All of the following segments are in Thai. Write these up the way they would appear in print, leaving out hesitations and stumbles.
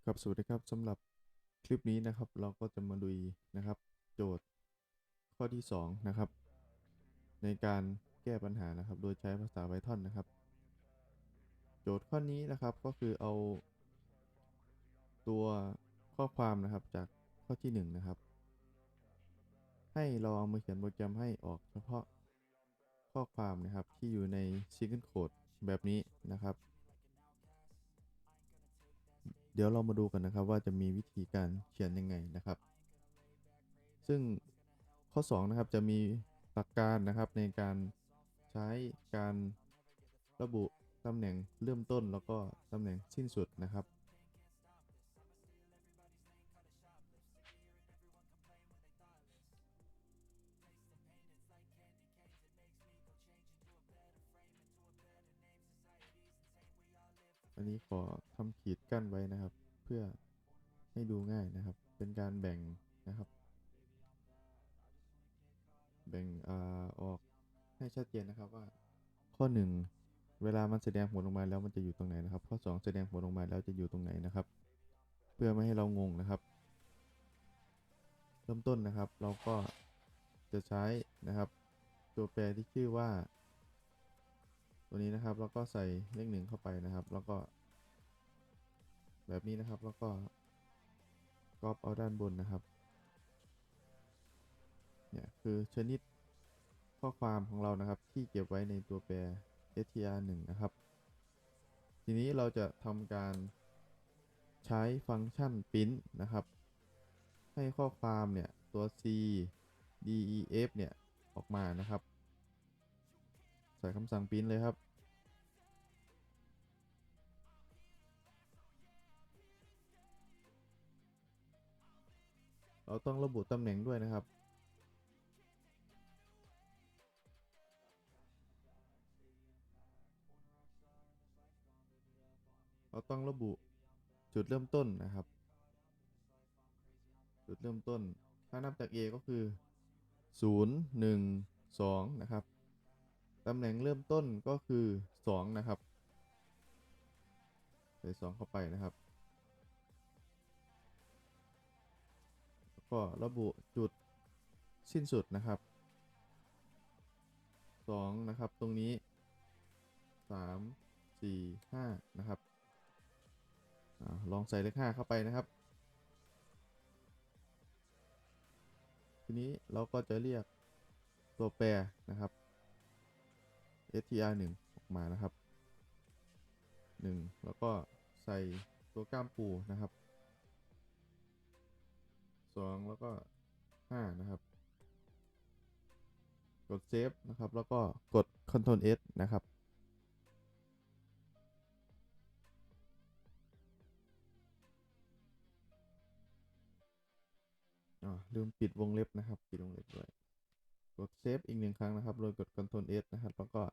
ครับสวัสดีครับสำหรับคลิปนี้นะครับเราก็จะมาดูนะครับโจทย์ข้อที่2นะครับในการแก้ปัญหานะครับโดยใช้ภาษา Python นะครับโจทย์ข้อนี้นะครับก็คือเอาตัวข้อความนะครับจากข้อที่1นะครับให้เราเอามาเขียนโปรแกรมให้ออกเฉพาะข้อความนะครับที่อยู่ใน Single Code แบบนี้นะครับเดี๋ยวเรามาดูกันนะครับว่าจะมีวิธีการเขียนยังไงนะครับ ซึ่งข้อ2นะครับจะมีหลักการนะครับในการใช้การระบุตำแหน่งเริ่มต้นแล้วก็ตำแหน่งสิ้นสุดนะครับอันนี้ขอทำขีดกั้นไว้นะครับเพื่อให้ดูง่ายนะครับเป็นการแบ่งนะครับแบ่งออกให้ชัดเจนนะครับว่าข้อ1เวลามันแสดงผลออกมาแล้วมันจะอยู่ตรงไหนนะครับข้อ2แสดงผลออกมาแล้วจะอยู่ตรงไหนนะครับเพื่อไม่ให้เรางงนะครับเริ่มต้นนะครับเราก็จะใช้นะครับตัวแปรที่ชื่อว่าตัวนี้นะครับแล้วก็ใส่เลข1เข้าไปนะครับแล้วก็แบบนี้นะครับแล้วก็ก๊อปเอาด้านบนนะครับเนี่ยคือชนิดข้อความของเรานะครับที่เก็บไว้ในตัวแปร str1 นะครับทีนี้เราจะทำการใช้ฟังก์ชัน print นะครับให้ข้อความเนี่ยตัว c def เนี่ยออกมานะครับใส่คำสั่ง print เลยครับเราต้องระบุตำแหน่งด้วยนะครับเราต้องระบุจุดเริ่มต้นนะครับจุดเริ่มต้นถ้านับจาก A ก็คือ0 1 2นะครับตำแหน่งเริ่มต้นก็คือ2นะครับใส่2เข้าไปนะครับแล้วก็ระบุจุดสิ้นสุดนะครับ2นะครับตรงนี้3 4 5นะครับลองใส่เลข5เข้าไปนะครับทีนี้เราก็จะเรียกตัวแปรนะครับ str1 ออกมานะครับ1แล้วก็ใส่ตัวก้ามปูนะครับ2แล้วก็5นะครับกดเซฟนะครับแล้วก็กด Ctrl S นะครับลืมปิดวงเล็บนะครับปิดวงเล็บด้วยกดเซฟอีก1 ครั้งนะครับโดยกด Ctrl S นะครับแล้วก็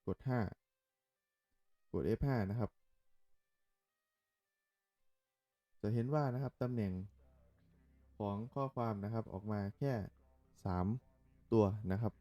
กด5กด F5 นะครับจะเห็นว่านะครับตำแหน่งของข้อความนะครับออกมาแค่3ตัวนะครับ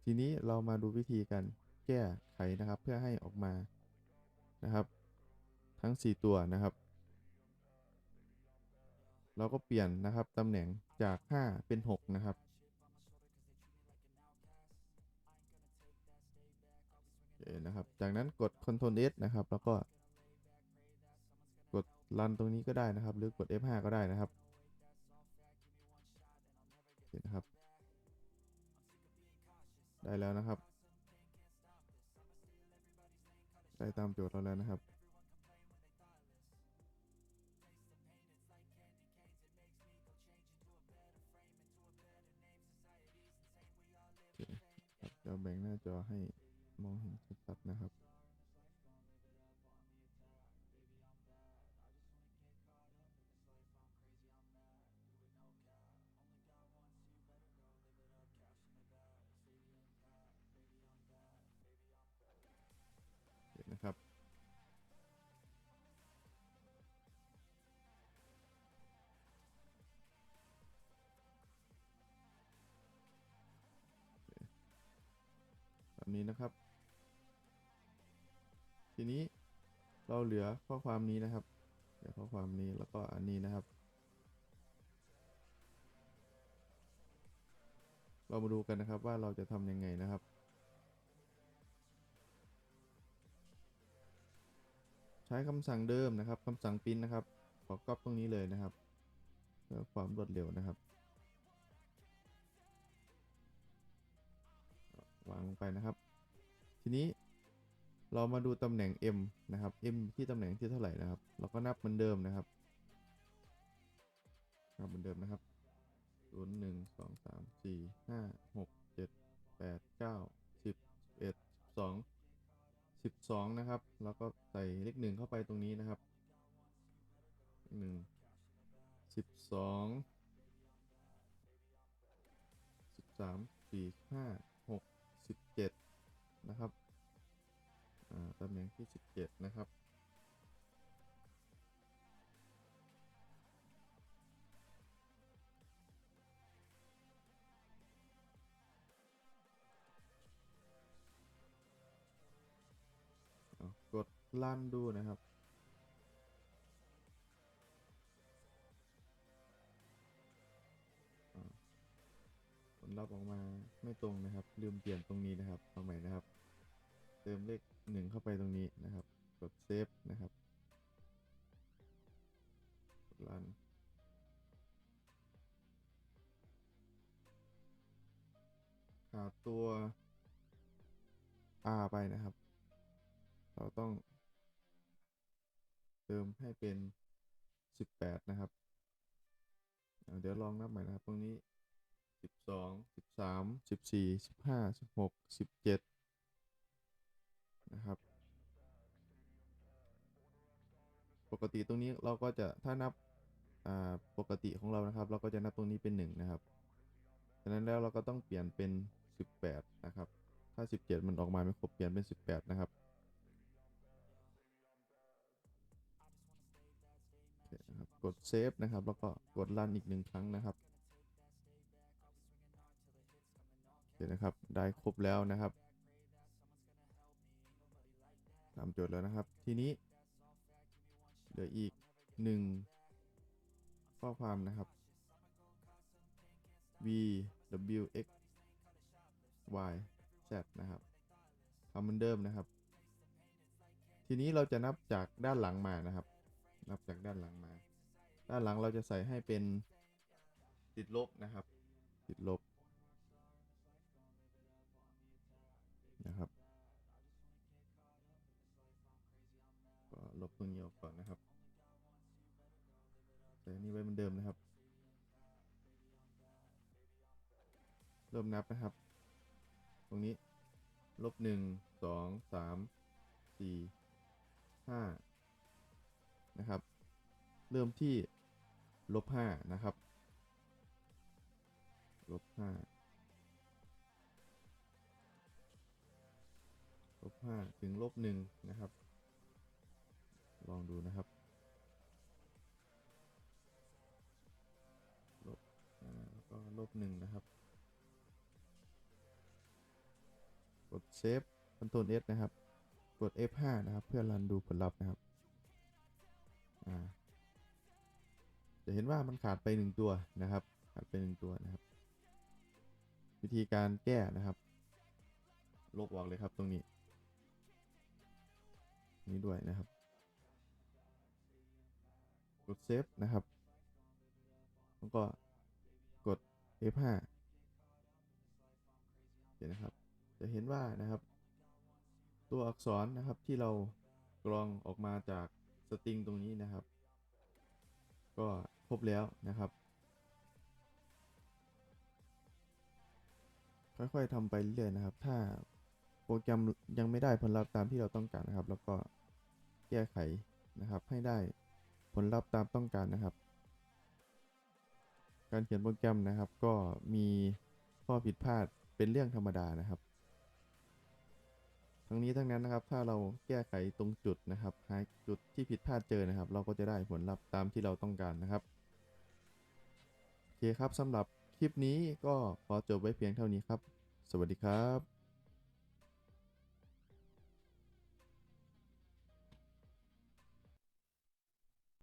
ทีนี้เรามาดูวิธีการแก้ไขนะครับเพื่อให้ออกมานะครับทั้ง4ตัวนะครับเราก็เปลี่ยนนะครับตำแหน่งจาก5เป็น6นะครับโอเคนะครับจากนั้นกด Ctrl S นะครับแล้วก็กดรันตรงนี้ก็ได้นะครับหรือกด F5 ก็ได้นะครับเห็นนะครับได้แล้วนะครับได้ตามโจทย์เราแล้วนะครับโอเคครับเดี๋ยวแบ่งหน้าจอให้มองเห็นชัดๆนะครับเห็นนะครับแบบนี้นะครับทีนี้เราเหลือข้อความนี้นะครับ เดี๋ยวข้อความนี้แล้วก็อันนี้นะครับเรามาดูกันนะครับว่าเราจะทำยังไงนะครับใช้คำสั่งเดิมนะครับคำสั่งปริ้นนะครับขอก๊อปตรงนี้เลยนะครับเพื่อความรวดเร็วนะครับวางลงไปนะครับทีนี้เรามาดูตำแหน่ง M นะครับ M ที่ตำแหน่งที่เท่าไหร่นะครับเราก็นับเหมือนเดิมนะครับนับเหมือนเดิมนะครับ0 1 2 3 4 5 6 7 8 9 10 11 12นะครับแล้วก็ใส่เลข1เข้าไปตรงนี้นะครับ1 12 13 4 5 6 17นะครับตำแหน่งที่17นะครับกดลั่นดูนะครับผลลัพธ์ออกมาไม่ตรงนะครับลืมเปลี่ยนตรงนี้นะครับเอาใหม่นะครับเติมเลข1เข้าไปตรงนี้นะครับกดเซฟนะครับกดลั่นขาดตัว R ไปนะครับเราต้องเติมให้เป็น18นะครับเดี๋ยวลองนับใหม่นะครับตรงนี้12 13 14 15 16 17นะครับปกติตรงนี้เราก็จะถ้านับปกติของเรานะครับเราก็จะนับตรงนี้เป็น1นะครับฉะนั้นแล้วเราก็ต้องเปลี่ยนเป็น18นะครับถ้า17มันออกมาไม่ครบเปลี่ยนเป็น18นะครับนะครับกดเซฟนะครับแล้วก็กดรันอีก1ครั้งนะครับโอเคนะครับได้ครบแล้วนะครับตามโจทย์แล้วนะครับทีนี้เหลืออีก1ข้อความนะครับ v w x y z นะครับทำเหมือนเดิมนะครับทีนี้เราจะนับจากด้านหลังมานะครับนับจากด้านหลังมาด้านหลังเราจะใส่ให้เป็นติดลบนะครับติดลบนะครับก็ลบตรงนี้ออกก่อนนะครับใส่อันนี้ไว้เหมือนเดิมนะครับเริ่มนับนะครับตรงนี้ลบ1 2 3 4 5นะครับเริ่มที่ลบ5นะครับลบ5ลบ5ถึงลบ1นะครับลองดูนะครับลบแล้วก็ลบ1นะครับกดเซฟ Ctrl S นะครับกด F5 นะครับเพื่อรันดูผลลัพธ์นะครับจะเห็นว่ามันขาดไป1ตัวนะครับขาดไป1ตัวนะครับวิธีการแก้นะครับลบออกเลยครับตรงนี้นี้ด้วยนะครับกดเซฟนะครับแล้วก็กด F5 เห็นนะครับจะเห็นว่านะครับตัวอักษรนะครับที่เรากรองออกมาจากสตริงตรงนี้นะครับก็ครบแล้วนะครับค่อยๆทำไปเรื่อยๆนะครับถ้าโปรแกรมยังไม่ได้ผลลัพธ์ตามที่เราต้องการนะครับแล้วก็แก้ไขนะครับให้ได้ผลลัพธ์ตามต้องการนะครับการเขียนโปรแกรมนะครับก็มีข้อผิดพลาดเป็นเรื่องธรรมดานะครับทั้งนี้ทั้งนั้นนะครับถ้าเราแก้ไขตรงจุดนะครับหาจุดที่ผิดพลาดเจอนะครับเราก็จะได้ผลลัพธ์ตามที่เราต้องการนะครับโอเคครับสำหรับคลิปนี้ก็ขอจบไว้เพียงเท่านี้ครับสวัสดีครับ